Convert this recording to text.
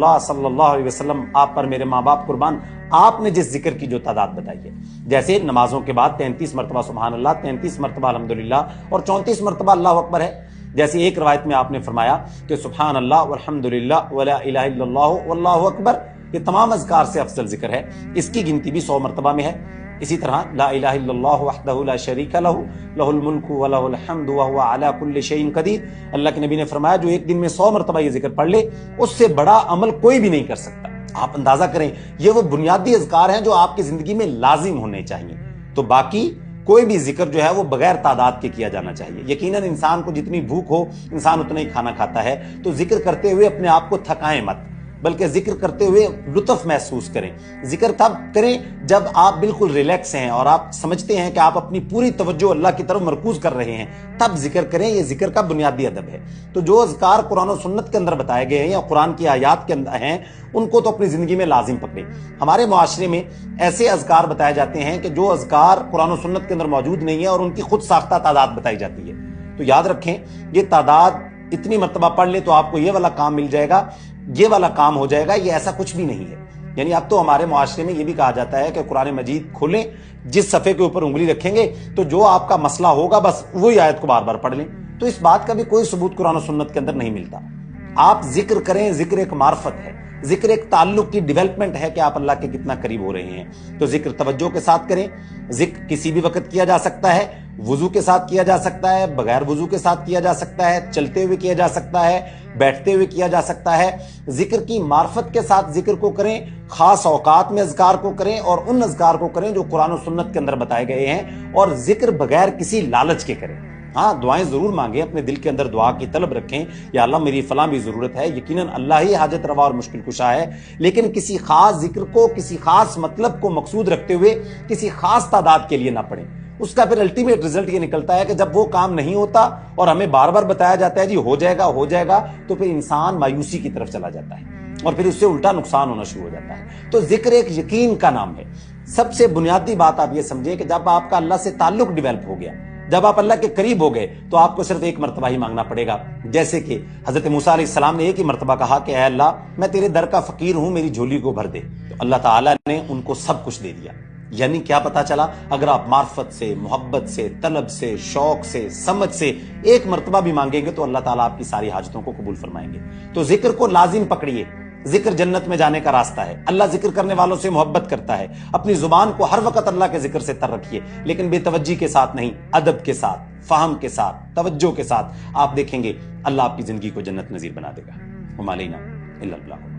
اللہ صلی اللہ علیہ وسلم آپ پر میرے ماں باپ قربان، آپ نے جس ذکر کی جو تعداد بتائی ہے، جیسے نمازوں کے بعد 33 مرتبہ سبحان اللہ، 33 مرتبہ الحمدللہ اور 34 مرتبہ اللہ اکبر ہے، جیسے ایک روایت میں آپ نے فرمایا کہ سبحان اللہ والحمدللہ ولا الہ الا اللہ واللہ اکبر، یہ تمام اذکار سے افضل ذکر ہے، اس کی گنتی بھی 100 مرتبہ میں ہے۔ اسی طرح لا الہ الا اللہ وحدہ لا شریک لہ لہ الملک ولہ الحمد وہو علی کل شیء قدیر، اللہ کے نبی نے فرمایا جو ایک دن میں 100 مرتبہ یہ ذکر پڑھ لے، اس سے بڑا عمل کوئی بھی نہیں کر سکتا۔ آپ اندازہ کریں، یہ وہ بنیادی اذکار ہیں جو آپ کی زندگی میں لازم ہونے چاہیے، تو باقی کوئی بھی ذکر جو ہے وہ بغیر تعداد کے کیا جانا چاہیے۔ یقیناً انسان کو جتنی بھوک ہو انسان اتنا ہی کھانا کھاتا ہے، تو ذکر کرتے ہوئے اپنے آپ کو تھکائیں مت، بلکہ ذکر کرتے ہوئے لطف محسوس کریں۔ ذکر تب کریں جب آپ بالکل ریلیکس ہیں اور آپ سمجھتے ہیں کہ آپ اپنی پوری توجہ اللہ کی طرف مرکوز کر رہے ہیں، تب ذکر کریں، یہ ذکر کا بنیادی ادب ہے۔ تو جو اذکار قرآن و سنت کے اندر بتائے گئے ہیں یا قرآن کی آیات کے اندر ہیں، ان کو تو اپنی زندگی میں لازم پکڑیں۔ ہمارے معاشرے میں ایسے اذکار بتائے جاتے ہیں کہ جو اذکار قرآن و سنت کے اندر موجود نہیں ہے اور ان کی خود ساختہ تعداد بتائی جاتی ہے، تو یاد رکھیں یہ تعداد اتنی مرتبہ پڑھ لیں تو آپ کو یہ والا کام مل جائے گا، یہ والا کام ہو جائے گا، یہ ایسا کچھ بھی نہیں ہے۔ یعنی اب تو ہمارے معاشرے میں یہ بھی کہا جاتا ہے کہ قرآن مجید کھولیں، جس صفحے کے اوپر انگلی رکھیں گے تو جو آپ کا مسئلہ ہوگا بس وہی آیت کو بار بار پڑھ لیں، تو اس بات کا بھی کوئی ثبوت قرآن و سنت کے اندر نہیں ملتا۔ آپ ذکر کریں، ذکر ایک معرفت ہے، ذکر ایک تعلق کی ڈیولپمنٹ ہے کہ آپ اللہ کے کتنا قریب ہو رہے ہیں، تو ذکر توجہ کے ساتھ کریں۔ ذکر کسی بھی وقت کیا جا سکتا ہے، وضو کے ساتھ کیا جا سکتا ہے، بغیر وضو کے ساتھ کیا جا سکتا ہے، چلتے ہوئے کیا جا سکتا ہے، بیٹھتے ہوئے کیا جا سکتا ہے۔ ذکر کی معرفت کے ساتھ ذکر کو کریں، خاص اوقات میں اذکار کو کریں اور ان اذکار کو کریں جو قرآن و سنت کے اندر بتائے گئے ہیں، اور ذکر بغیر کسی لالچ کے کریں۔ ہاں دعائیں ضرور مانگیں، اپنے دل کے اندر دعا کی طلب رکھیں، یا اللہ میری فلاں بھی ضرورت ہے، یقیناً اللہ ہی حاجت روا اور مشکل کشا ہے، لیکن کسی خاص ذکر کو کسی خاص مطلب کو مقصود رکھتے ہوئے کسی خاص تعداد کے لیے نہ پڑھیں۔ اس کا پھر الٹیمیٹ رزلٹ یہ نکلتا ہے کہ جب وہ کام نہیں ہوتا اور ہمیں بار بار بتایا جاتا ہے جی ہو جائے گا ہو جائے گا، تو پھر انسان مایوسی کی طرف چلا جاتا ہے اور پھر اس سے الٹا نقصان ہونا شروع ہو جاتا ہے۔ تو ذکر ایک یقین کا نام ہے۔ سب سے بنیادی بات آپ یہ سمجھیں کہ جب آپ کا اللہ سے تعلق ڈیولپ ہو گیا، جب آپ اللہ کے قریب ہو گئے، تو آپ کو صرف ایک مرتبہ ہی مانگنا پڑے گا۔ جیسے کہ حضرت موسیٰ علیہ السلام نے ایک ہی مرتبہ کہا کہ اے اللہ میں تیرے در کا فقیر ہوں، میری جھولی کو بھر دے، تو اللہ تعالیٰ نے ان کو سب کچھ دے دیا۔ یعنی کیا پتا چلا، اگر آپ معرفت سے، محبت سے، طلب سے، شوق سے، سمجھ سے ایک مرتبہ بھی مانگیں گے تو اللہ تعالیٰ آپ کی ساری حاجتوں کو قبول فرمائیں گے۔ تو ذکر کو لازم پکڑیے، ذکر جنت میں جانے کا راستہ ہے۔ اللہ ذکر کرنے والوں سے محبت کرتا ہے۔ اپنی زبان کو ہر وقت اللہ کے ذکر سے تر رکھیے، لیکن بے توجہی کے ساتھ نہیں، ادب کے ساتھ، فہم کے ساتھ، توجہ کے ساتھ۔ آپ دیکھیں گے اللہ آپ کی زندگی کو جنت نظیر بنا دے گا۔ وما علینا الا البلاغ۔